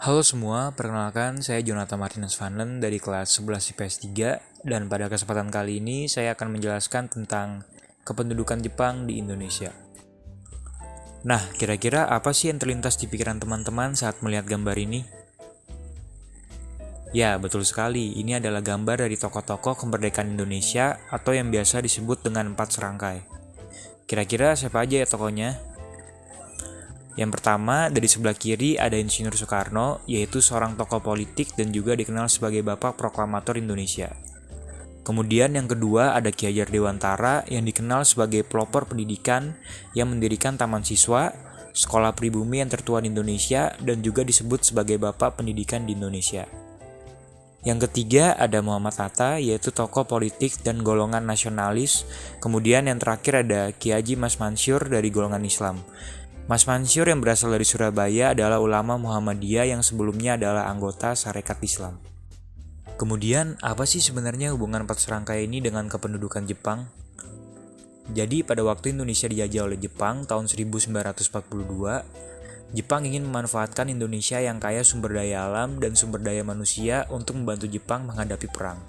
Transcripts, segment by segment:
Halo semua, perkenalkan saya Jonathan Martinez Vanlen dari kelas 11 IPS 3 dan pada kesempatan kali ini saya akan menjelaskan tentang kependudukan Jepang di Indonesia. Nah, kira-kira apa sih yang terlintas di pikiran teman-teman saat melihat gambar ini? Ya, betul sekali. Ini adalah gambar dari tokoh-tokoh kemerdekaan Indonesia atau yang biasa disebut dengan 4 serangkai. Kira-kira siapa aja ya tokohnya? Yang pertama, dari sebelah kiri ada Insinyur Soekarno, yaitu seorang tokoh politik dan juga dikenal sebagai Bapak Proklamator Indonesia. Kemudian yang kedua ada Ki Hajar Dewantara yang dikenal sebagai pelopor pendidikan yang mendirikan taman siswa, sekolah pribumi yang tertua di Indonesia, dan juga disebut sebagai Bapak Pendidikan di Indonesia. Yang ketiga ada Muhammad Hatta, yaitu tokoh politik dan golongan nasionalis. Kemudian yang terakhir ada Ki Haji Mas Mansur dari golongan Islam. Mas Mansur yang berasal dari Surabaya adalah ulama Muhammadiyah yang sebelumnya adalah anggota Sarekat Islam. Kemudian, apa sih sebenarnya hubungan empat serangkai ini dengan kependudukan Jepang? Jadi, pada waktu Indonesia dijajah oleh Jepang tahun 1942, Jepang ingin memanfaatkan Indonesia yang kaya sumber daya alam dan sumber daya manusia untuk membantu Jepang menghadapi perang.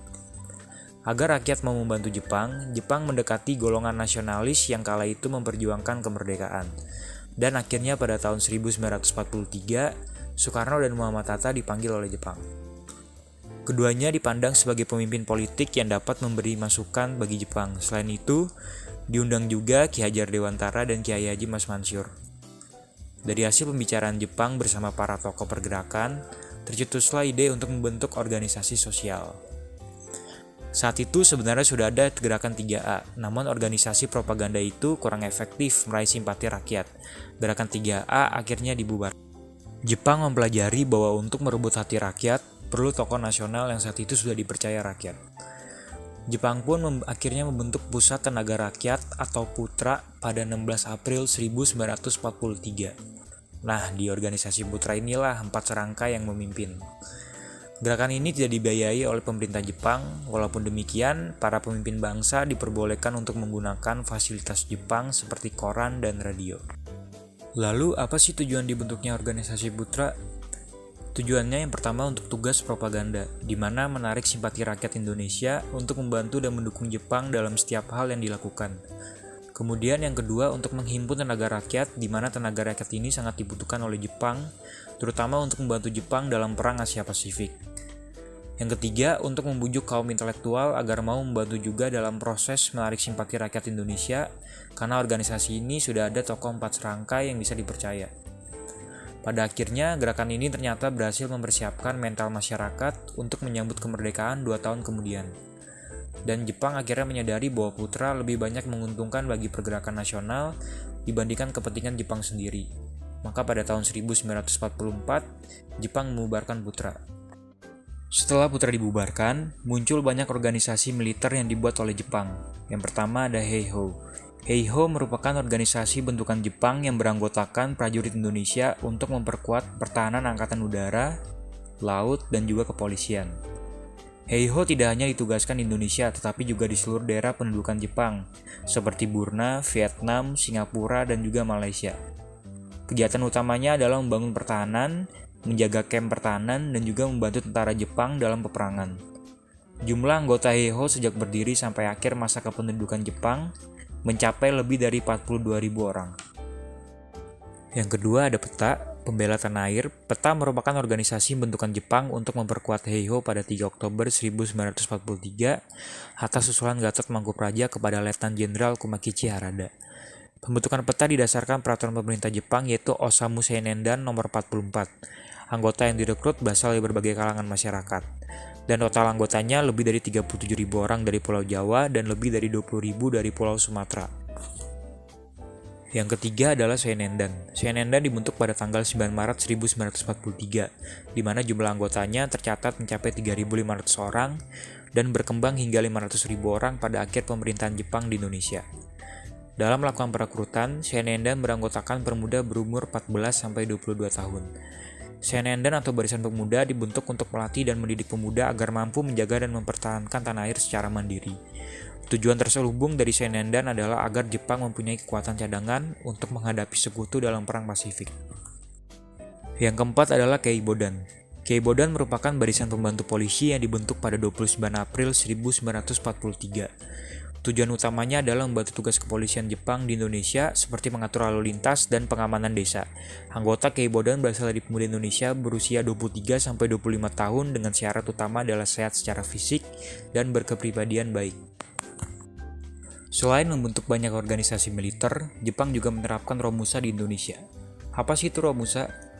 Agar rakyat mau membantu Jepang, Jepang mendekati golongan nasionalis yang kala itu memperjuangkan kemerdekaan. Dan akhirnya pada tahun 1943, Soekarno dan Muhammad Hatta dipanggil oleh Jepang. Keduanya dipandang sebagai pemimpin politik yang dapat memberi masukan bagi Jepang. Selain itu, diundang juga Ki Hajar Dewantara dan Kiai Haji Mas Mansur. Dari hasil pembicaraan Jepang bersama para tokoh pergerakan, tercetuslah ide untuk membentuk organisasi sosial. Saat itu sebenarnya sudah ada gerakan 3A, namun organisasi propaganda itu kurang efektif meraih simpati rakyat. Gerakan 3A akhirnya dibubarkan. Jepang mempelajari bahwa untuk merebut hati rakyat, perlu tokoh nasional yang saat itu sudah dipercaya rakyat. Jepang pun akhirnya membentuk Pusat Tenaga Rakyat atau Putra pada 16 April 1943. Nah, di organisasi Putra inilah 4 serangkai yang memimpin. Gerakan ini tidak dibiayai oleh pemerintah Jepang, walaupun demikian, para pemimpin bangsa diperbolehkan untuk menggunakan fasilitas Jepang seperti koran dan radio. Lalu, apa sih tujuan dibentuknya organisasi Putra? Tujuannya yang pertama untuk tugas propaganda, di mana menarik simpati rakyat Indonesia untuk membantu dan mendukung Jepang dalam setiap hal yang dilakukan. Kemudian yang kedua untuk menghimpun tenaga rakyat, di mana tenaga rakyat ini sangat dibutuhkan oleh Jepang, terutama untuk membantu Jepang dalam Perang Asia Pasifik. Yang ketiga, untuk membujuk kaum intelektual agar mau membantu juga dalam proses menarik simpati rakyat Indonesia, karena organisasi ini sudah ada tokoh 4 serangkai yang bisa dipercaya. Pada akhirnya, gerakan ini ternyata berhasil mempersiapkan mental masyarakat untuk menyambut kemerdekaan 2 tahun kemudian. Dan Jepang akhirnya menyadari bahwa Putra lebih banyak menguntungkan bagi pergerakan nasional dibandingkan kepentingan Jepang sendiri. Maka pada tahun 1944, Jepang membubarkan Putra. Setelah Putra dibubarkan, muncul banyak organisasi militer yang dibuat oleh Jepang. Yang pertama ada Heiho. Heiho merupakan organisasi bentukan Jepang yang beranggotakan prajurit Indonesia untuk memperkuat pertahanan angkatan udara, laut, dan juga kepolisian. Heiho tidak hanya ditugaskan di Indonesia, tetapi juga di seluruh daerah pendudukan Jepang, seperti Burma, Vietnam, Singapura, dan juga Malaysia. Kegiatan utamanya adalah membangun pertahanan, menjaga kamp pertahanan, dan juga membantu tentara Jepang dalam peperangan. Jumlah anggota Heiho sejak berdiri sampai akhir masa kependudukan Jepang mencapai lebih dari 42.000 orang. Yang kedua ada PETA, Pembela Tanah Air. PETA merupakan organisasi bentukan Jepang untuk memperkuat Heiho pada 3 Oktober 1943 atas usulan Gatot Mangkoepradja kepada Letnan Jenderal Kumakichi Harada. Pembentukan PETA didasarkan peraturan pemerintah Jepang yaitu Osamu Seinendan nomor 44. Anggota yang direkrut berasal dari berbagai kalangan masyarakat. Dan total anggotanya lebih dari 37.000 orang dari Pulau Jawa dan lebih dari 20.000 dari Pulau Sumatera. Yang ketiga adalah Seinendan. Seinendan dibentuk pada tanggal 9 Maret 1943, di mana jumlah anggotanya tercatat mencapai 3.500 orang dan berkembang hingga 500.000 orang pada akhir pemerintahan Jepang di Indonesia. Dalam melakukan perekrutan, Seinendan beranggotakan pemuda berumur 14-22 tahun. Seinendan atau Barisan Pemuda dibentuk untuk melatih dan mendidik pemuda agar mampu menjaga dan mempertahankan tanah air secara mandiri. Tujuan terselubung dari Seinendan adalah agar Jepang mempunyai kekuatan cadangan untuk menghadapi sekutu dalam Perang Pasifik. Yang keempat adalah Keibodan. Keibodan merupakan barisan pembantu polisi yang dibentuk pada 29 April 1943. Tujuan utamanya adalah membantu tugas kepolisian Jepang di Indonesia seperti mengatur lalu lintas dan pengamanan desa. Anggota Keibodan berasal dari pemuda Indonesia berusia 23-25 tahun dengan syarat utama adalah sehat secara fisik dan berkepribadian baik. Selain membentuk banyak organisasi militer, Jepang juga menerapkan Romusa di Indonesia. Apa sih itu Romusa?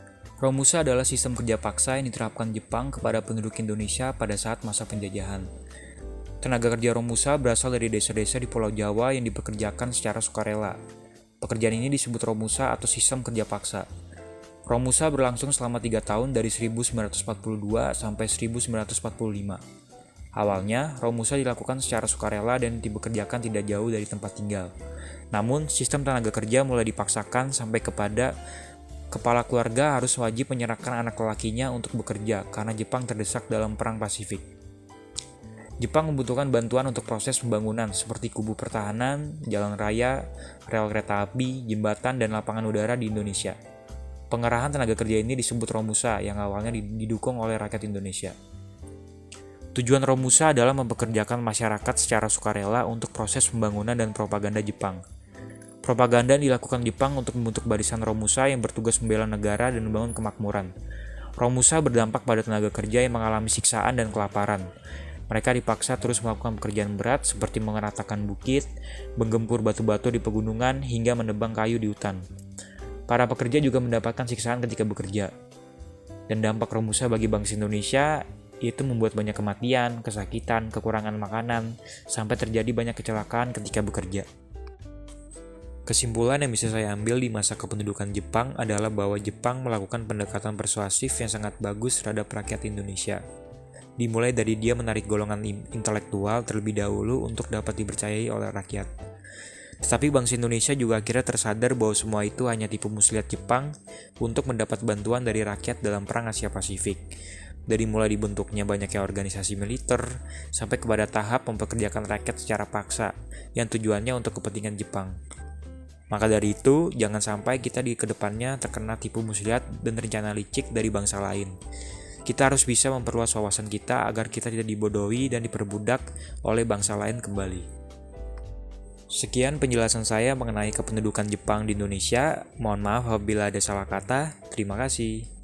Romusa adalah sistem kerja paksa yang diterapkan Jepang kepada penduduk Indonesia pada saat masa penjajahan. Tenaga kerja Romusa berasal dari desa-desa di Pulau Jawa yang dipekerjakan secara sukarela. Pekerjaan ini disebut Romusa atau sistem kerja paksa. Romusa berlangsung selama 3 tahun dari 1942 sampai 1945. Awalnya, Romusa dilakukan secara sukarela dan dipekerjakan tidak jauh dari tempat tinggal. Namun, sistem tenaga kerja mulai dipaksakan sampai kepada kepala keluarga harus wajib menyerahkan anak lelakinya untuk bekerja karena Jepang terdesak dalam Perang Pasifik. Jepang membutuhkan bantuan untuk proses pembangunan seperti kubu pertahanan, jalan raya, rel kereta api, jembatan, dan lapangan udara di Indonesia. Pengerahan tenaga kerja ini disebut Romusa yang awalnya didukung oleh rakyat Indonesia. Tujuan Romusa adalah mempekerjakan masyarakat secara sukarela untuk proses pembangunan dan propaganda Jepang. Propaganda dilakukan Jepang untuk membentuk barisan Romusa yang bertugas membela negara dan membangun kemakmuran. Romusa berdampak pada tenaga kerja yang mengalami siksaan dan kelaparan. Mereka dipaksa terus melakukan pekerjaan berat seperti mengeratakan bukit, menggempur batu-batu di pegunungan, hingga menebang kayu di hutan. Para pekerja juga mendapatkan siksaan ketika bekerja. Dan dampak Romusa bagi bangsa Indonesia itu membuat banyak kematian, kesakitan, kekurangan makanan, sampai terjadi banyak kecelakaan ketika bekerja. Kesimpulan yang bisa saya ambil di masa kependudukan Jepang adalah bahwa Jepang melakukan pendekatan persuasif yang sangat bagus terhadap rakyat Indonesia. Dimulai dari dia menarik golongan intelektual terlebih dahulu untuk dapat dipercayai oleh rakyat. Tetapi bangsa Indonesia juga akhirnya tersadar bahwa semua itu hanya tipu muslihat Jepang untuk mendapat bantuan dari rakyat dalam Perang Asia Pasifik. Dari mulai dibentuknya banyaknya organisasi militer, sampai kepada tahap mempekerjakan rakyat secara paksa, yang tujuannya untuk kepentingan Jepang. Maka dari itu, jangan sampai kita di kedepannya terkena tipu muslihat dan rencana licik dari bangsa lain. Kita harus bisa memperluas wawasan kita agar kita tidak dibodohi dan diperbudak oleh bangsa lain kembali. Sekian penjelasan saya mengenai kependudukan Jepang di Indonesia. Mohon maaf apabila ada salah kata. Terima kasih.